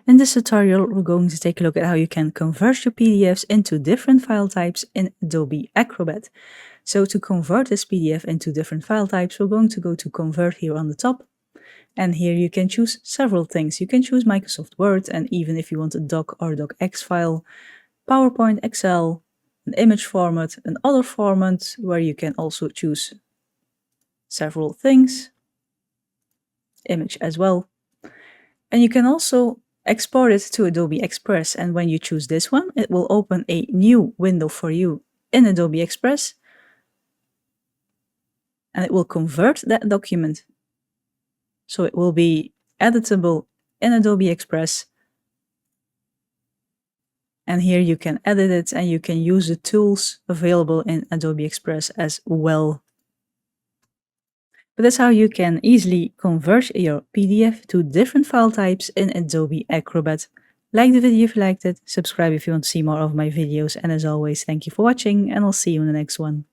In this tutorial, we're going to take a look at how you can convert your PDFs into different file types in Adobe Acrobat. So to convert this PDF into different file types, we're going to go to Convert here on the top. And here you can choose several things. You can choose Microsoft Word, and even if you want a doc or docx file, PowerPoint, Excel, an image format, another format where you can also choose several things, image as well. And you can also export it to Adobe Express, and when you choose this one, it will open a new window for you in Adobe Express, and it will convert that document. So it will be editable in Adobe Express, and here you can edit it and you can use the tools available in Adobe Express as well. But that's how you can easily convert your PDF to different file types in Adobe Acrobat. Like the video if you liked it, subscribe if you want to see more of my videos, and as always, thank you for watching, and I'll see you in the next one.